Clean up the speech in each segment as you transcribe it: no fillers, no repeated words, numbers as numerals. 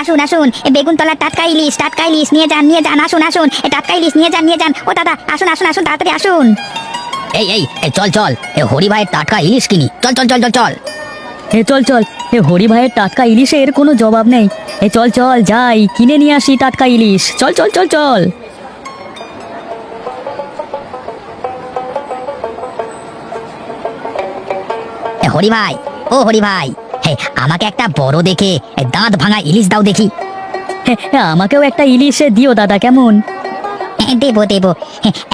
আসুন আসুন, বেগুনতলার টাটকা ইলিশ নিয়ে যান আসুন আসুন, টাটকা ইলিশ নিয়ে যান। ও দাদা, আসুন আসুন আসুন, তাড়াতাড়ি আসুন। এই চল চল, হরি ভাইয়ের টাটকা ইলিশ কিনি, চল চল চল চল চল। চল চল, হরি ভাইয়ের টাটকা ইলিশের কোনো জবাব নেই। চল চল যাই, কিনে নিয়ে আসি টাটকা ইলিশ, চল চল চল চল। হরি ভাই, ও হরি ভাই, আমাকে একটা বড় দেখে দাঁত ভাঙা ইলিশ দাও দেখি। আমাকেও একটা ইলিশ দিও দাদা, কেমন? দেবো দেবো,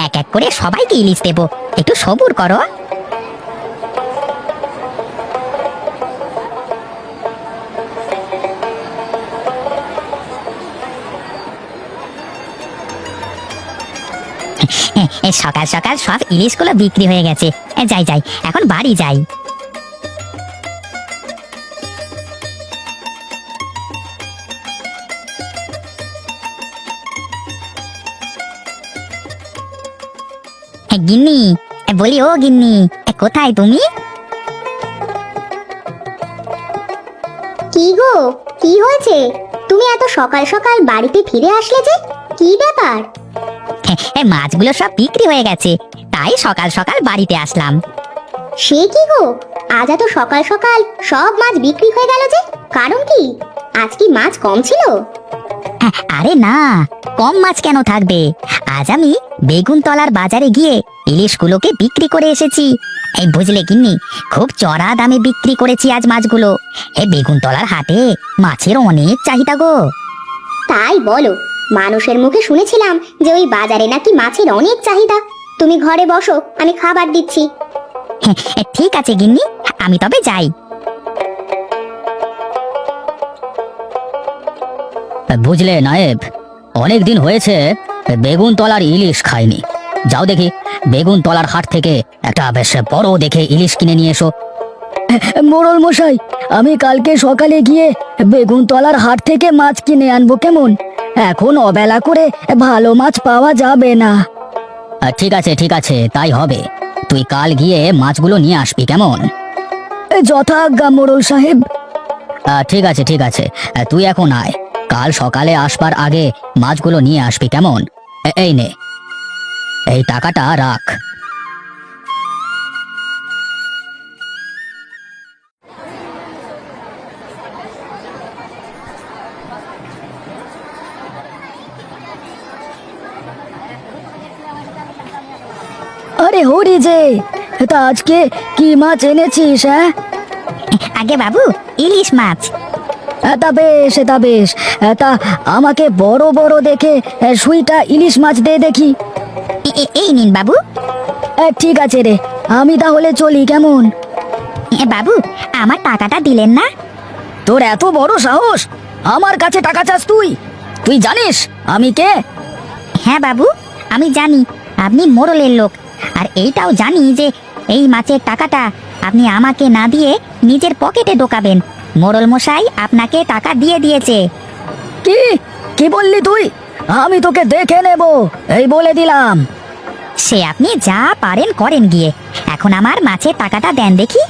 এক এক করে সবাইকে ইলিশ দেবো, একটু সবুর করো। সকাল সকাল সব ইলিশগুলো বিক্রি হয়ে গেছে। যাই যাই, এখন বাড়ি যাই। গিন্নি, বলি ও গিন্নি, কোথায় তুমি? কি গো, কি হয়েছে? তুমি এত সকাল সকাল বাড়িতে ফিরে আসলে যে, কি ব্যাপার? মাছগুলো সব বিক্রি হয়ে গেছে, তাই সকাল সকাল বাড়িতে আসলাম। সে কি গো, আজ এত সকাল সকাল সব মাছ বিক্রি হয়ে গেল যে, কারণ কি? আজ কি মাছ কম ছিল? আরে না, কম মাছ কেন থাকবে? আজ আমি বেগুনতলার বাজারে গিয়ে ইলিশগুলোকে বিক্রি করে এসেছি। এই বুঝলে গিন্নি, খুব চড়া দামে বিক্রি করেছি আজ মাছগুলো। বেগুনতলার হাটে মাছের অনেক চাহিদা গো। তাই বলো, মানুষের মুখে শুনেছিলাম যে ওই বাজারে নাকি মাছের অনেক চাহিদা। তুমি ঘরে বসো, আমি খাবার দিচ্ছি। ঠিক আছে গিন্নি, আমি তবে যাই। বুঝলে নায়েব, অনেক দিন হয়েছে বেগুনতলার ইলিশ খাইনি। যাও দেখি বেগুনতলার হাট থেকে একটা বেশ বড় দেখে ইলিশ কিনে নিয়ে এসো। মোড়ল মশাই, আমি কালকে সকালে গিয়ে বেগুনতলার হাট থেকে মাছ কিনে আনবো, কেমন? এখন অবেলা করে ভালো মাছ পাওয়া যাবে না। ঠিক আছে ঠিক আছে, তাই হবে। তুই কাল গিয়ে মাছগুলো নিয়ে আসবি, কেমন? যথাজ্ঞা মোড়ল সাহেব। ঠিক আছে ঠিক আছে, তুই এখন আয়, কাল সকালে আসবার আগে মাছগুলো নিয়ে আসবি, কেমন? এই নে, এই টাকাটা রাখ। আরে হরি যে, তা আজকে কি মাছ এনেছিস? আগে বাবু, ইলিশ মাছ। তা বেশ, তা আমাকে বড় বড় দেখে সুইটা ইলিশ মাছ দে দেখি। এই নিন বাবু। ঠিক আছে রে, আমি তাহলে চলি, কেমন? বাবু, আমার টাকাটা দিলেন না? তোর এত বড় সাহস, আমার কাছে টাকা চাস তুই? তুই জানিস আমি কে? হ্যাঁ বাবু, আমি জানি আপনি মোড়লের লোক, আর এইটাও জানি যে এই মাছের টাকাটা আপনি আমাকে না দিয়ে নিজের পকেটে ঢোকাবেন। মোড়ল মশাই আপনাকে টাকা দিয়ে দিয়েছে। কি কি বললি তুই? আমি তোকে দেখে নেব, এই বলে দিলাম। সে আপনি যা পারেন করেন গিয়ে, এখন আমার মাছের টাকাটা দেন দেখি।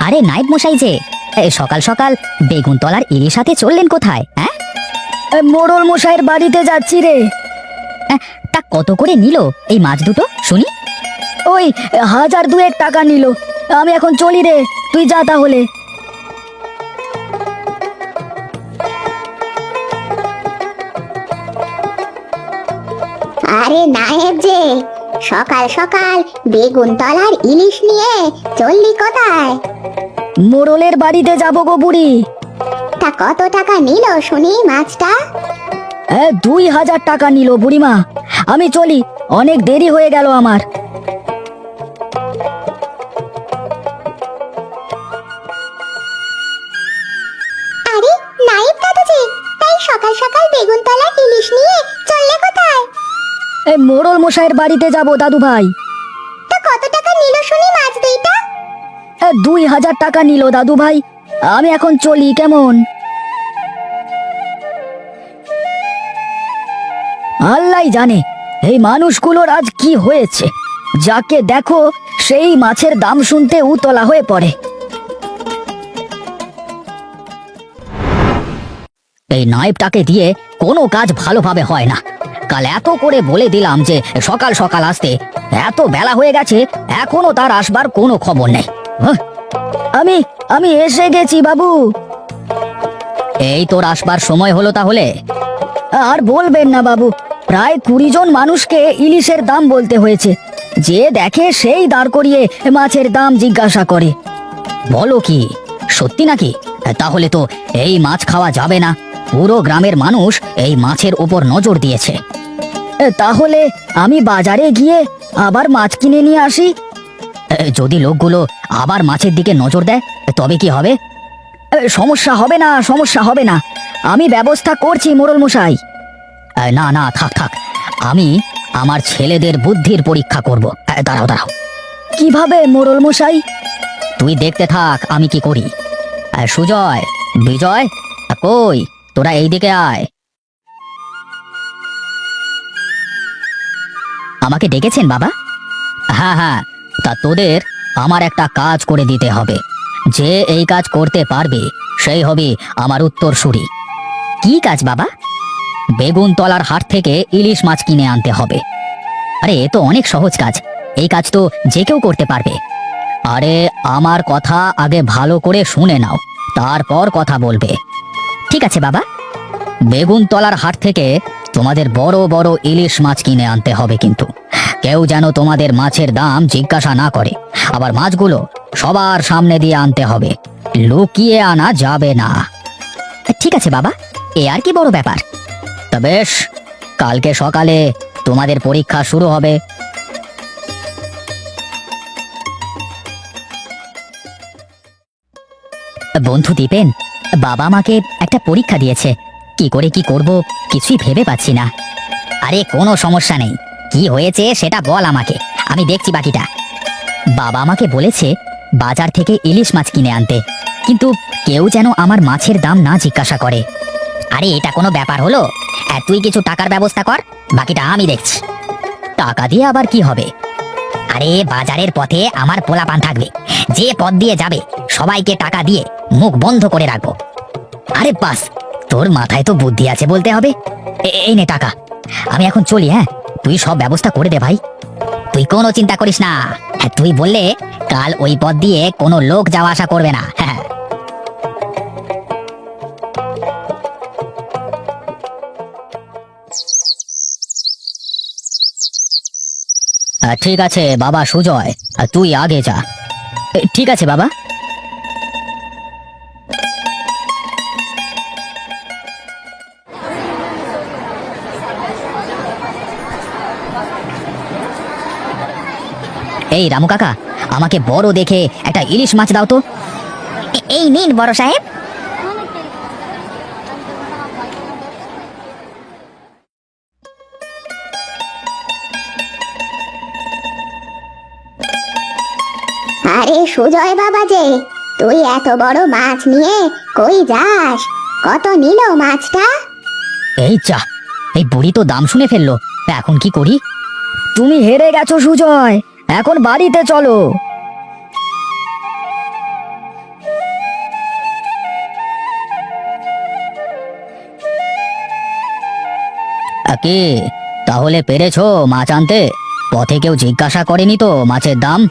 আরে নায়েব মশাই যে, সকাল সকাল বেগুনতলার ইলিশ হাতে চললেন কোথায়? হ্যাঁ, মোড়ল মশাইয়ের বাড়িতে যাচ্ছি রে। তা কত করে নিল এই মাছ দুটো শুনি? ওই 1000-2 টাকা নিল। আমি এখন চলি রে, তুই যা তাহলে। আরে নায়েব যে, সকাল সকাল বেগুনতলার ইলিশ নিয়ে চললি কোথায়? মোড়লের বাড়িতে যাব গো বুড়ি। তা কত টাকা নিল শুনি মাছটা? 2000 টাকা নিল বুড়িমা। আমি চলি, অনেক দেরি হয়ে গেল আমার। আরে নায়েব দাদু যে, তাই সকাল সকাল বেগুনতলার ইলিশ নিয়ে চললে কোথায়? মোড়ল মশাইয়ের বাড়িতে যাব দাদু ভাই। তা কত টাকা নিল শুনি মাছ দুইটা? 2000 টাকা নিল দাদু ভাই। আমি এখন চলি, কেমন? আল্লাহ জানে এই মানুষগুলোর আজ কি হয়েছে? যাকে দেখো সেই মাছের দাম শুনতে উতলা হয়ে পড়ে। এই নায়েবটাকে দিয়ে কোনো কাজ ভালোভাবে হয় না। কাল এত করে বলে দিলাম যে সকাল সকাল আসতে, এত বেলা হয়ে গেছে এখনো তার আসবার কোনো খবর নেই। হ্যাঁ, আমি আমি এসে গেছি বাবু। এই তোর আসবার সময় হলো তাহলে? আর বলবেন না বাবু, প্রায় 20 জন মানুষকে ইলিশের দাম বলতে হয়েছে। যে দেখে সেই দাঁড় করিয়ে মাছের দাম জিজ্ঞাসা করে। বলো কি, সত্যি নাকি? তাহলে তো এই মাছ খাওয়া যাবে না। পুরো গ্রামের মানুষ এই মাছের উপর নজর দিয়েছে। তাহলে আমি বাজারে গিয়ে আবার মাছ কিনে নিয়ে আসি। যদি লোকগুলো আবার মাছের দিকে নজর দেয় তবে কি হবে? সমস্যা হবে না, সমস্যা হবে না, আমি ব্যবস্থা করছি মোড়ল মশাই। না না, থাক থাক, আমি আমার ছেলেদের বুদ্ধির পরীক্ষা করব। দাঁড়াও দাঁড়াও, কিভাবে মোড়ল মশাই? তুই দেখতে থাক আমি কি করি। সুজয়, বিজয়, কই তোরা এইদিকে আয়। আমাকে ডেকেছেন বাবা? হ্যাঁ হ্যাঁ, তা তোদের আমার একটা কাজ করে দিতে হবে। যে এই কাজ করতে পারবে সেই হবে আমার উত্তরসূরি। কি কাজ বাবা? বেগুনতলার হাট থেকে ইলিশ মাছ কিনে আনতে হবে। আরে এ তো অনেক সহজ কাজ, এই কাজ তো যে কেউ করতে পারবে। আরে আমার কথা আগে ভালো করে শুনে নাও, তারপর কথা বলবে। ঠিক আছে বাবা। বেগুনতলার হাট থেকে তোমাদের বড় বড় ইলিশ মাছ কিনে আনতে হবে, কিন্তু কেউ যেন তোমাদের মাছের দাম জিজ্ঞাসা না করে। আবার মাছগুলো সবার সামনে দিয়ে আনতে হবে, লুকিয়ে আনা যাবে না। ঠিক আছে বাবা, এ আর কি বড় ব্যাপার। তা বেশ, কালকে সকালে তোমাদের পরীক্ষা শুরু হবে। বন্ধু দীপেন, বাবা আমাকে একটা পরীক্ষা দিয়েছে, কি করে কি করব কিছুই ভেবে পাচ্ছি না। আরে কোনো সমস্যা নেই, কি হয়েছে সেটা বল আমাকে, আমি দেখছি বাকিটা। বাবা আমাকে বলেছে বাজার থেকে ইলিশ মাছ কিনে আনতে, কিন্তু কেউ যেন আমার মাছের দাম না জিজ্ঞাসা করে। আরে এটা কোনো ব্যাপার হলো? তুই কিছু টাকার ব্যবস্থা কর, বাকিটা আমি দেখছি। টাকা দিয়ে আবার কি হবে? আরে বাজারের পথে আমার পোলাপান থাকবে, যে পথ দিয়ে যাবে সবাইকে টাকা দিয়ে মুখ বন্ধ করে রাখবো। আরে বাস, তোর মাথায় তো বুদ্ধি আছে বলতে হবে। এই নে টাকা, আমি এখন চলি। হ্যাঁ, তুই সব ব্যবস্থা করে দে ভাই, তুই কোনো চিন্তা করিস না। হ্যাঁ, তুই বললে কাল ওই পথ দিয়ে কোনো লোক যাওয়া আসা করবে না। হ্যাঁ, ঠিক আছে বাবা সুজয়, তুই আগে যা। ঠিক আছে বাবা। এই রামু কাকা, আমাকে বড় দেখে একটা ইলিশ মাছ দাও তো। এই নিন বড় সাহেব। আরে সুজয় বাবা যে, তুই এত বড় মাছ নিয়ে কই যাস? কত নিল মাছটা? এই চা, এই বুড়ি তো দাম শুনে ফেললো, এখন কি করি? তুমি হেরে গেছো সুজয়, এখন বাড়িতে চলো। কি তাহলে পেরেছো মাছ আনতে? পথে কেউ জিজ্ঞাসা করেনি তো মাছের দাম?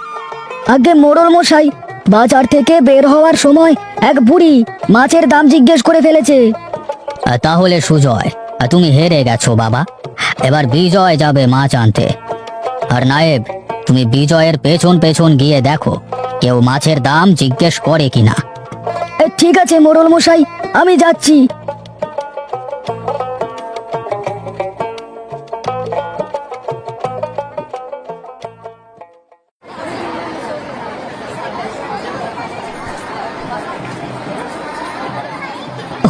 আগে মোড়ল মশাই, বাজার থেকে বের হওয়ার সময় এক বুড়ি মাছের দাম জিজ্ঞেস করে ফেলেছে। তাহলে সুজয়, তুমি হেরে গেছো বাবা। এবার বিজয় যাবে মাছ আনতে। আর নায়েব, তুমি বিজয়ের পেছন পেছন গিয়ে দেখো কেউ মাছের দাম জিজ্ঞেস করে কিনা। ঠিক আছে মোড়ল মশাই, আমি যাচ্ছি।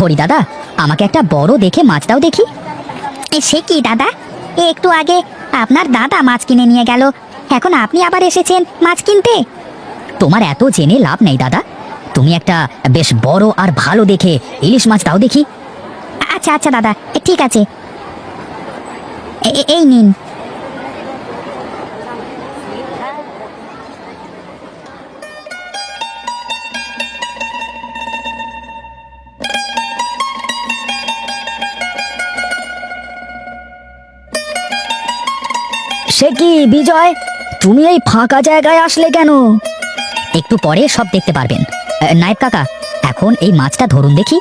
হরি দাদা, আমাকে একটা বড় দেখে মাছ দাও দেখি। সে কি দাদা, একটু আগে আপনার দাদা মাছ কিনে নিয়ে গেল, এখন আপনি আবার এসেছেন মাছ কিনতে? তোমার এত জেনে লাভ নেই দাদা, তুমি একটা বেশ বড় আর ভালো দেখে ইলিশ মাছ দাও দেখি। আচ্ছা আচ্ছা দাদা, ঠিক আছে, এই নিন। সে কি বিজয়, তুমি এই ফাঁকা জায়গায় আসলে কেন? একটু পরে সব দেখতে পারবেন। নায়েব কাকা, এখন এই মাছটা ধরুন দেখি।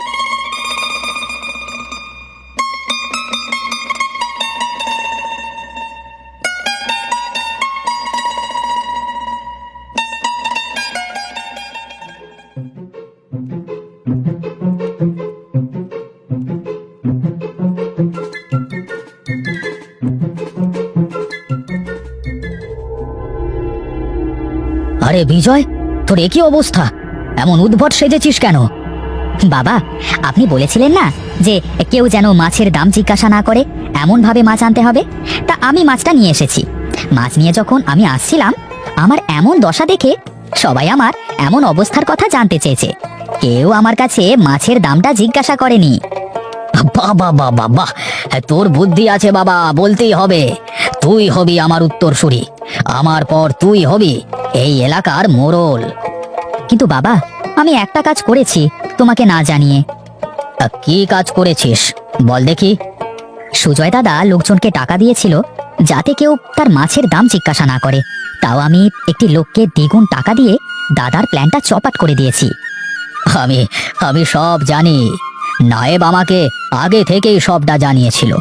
আরে বিজয়, তোর এ কি অবস্থা? এমন উদ্ভট সেজেছিস কেন? বাবা, আপনি বলেছিলেন না যে কেউ যেন মাছের দাম জিজ্ঞাসা না করে, এমন ভাবে মাছ আনতে হবে। তা আমি মাছটা নিয়ে এসেছি। মাছ নিয়ে যখন আমি আসছিলাম, আমার এমন দশা দেখে সবাই আমার এমন অবস্থার কথা জানতে চেয়েছে। কেউ আমার কাছে মাছের দামটা জিজ্ঞাসা করেনি। বাবা বাবা বাহ, তোর বুদ্ধি আছে বাবা, বলতেই হবে। তুই হবি আমার উত্তরসূরি, আমার পর তুই হবি এই এলাকার মোড়ল। কিন্তু বাবা, আমি একটা কাজ করেছি তোমাকে না জানিয়ে। কি কাজ করেছিস বল দেখি। সুজয় দাদা লোকজনকে টাকা দিয়েছিল যাতে কেউ তার মাছের দাম জিজ্ঞাসা না করে। তাও আমি একটি লোককে দ্বিগুণ টাকা দিয়ে দাদার প্ল্যানটা চপাট করে দিয়েছি। আমি আমি সব জানি। নায়েব আমাকে আগে থেকেই সবটা জানিয়েছিল।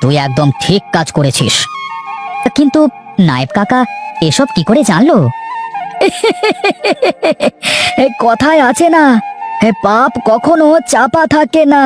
তুই একদম ঠিক কাজ করেছিস। কিন্তু নায়েব কাকা এসব কি করে জানলো? এ কথায় আছে না, পাপ কখনো চাপা থাকে না।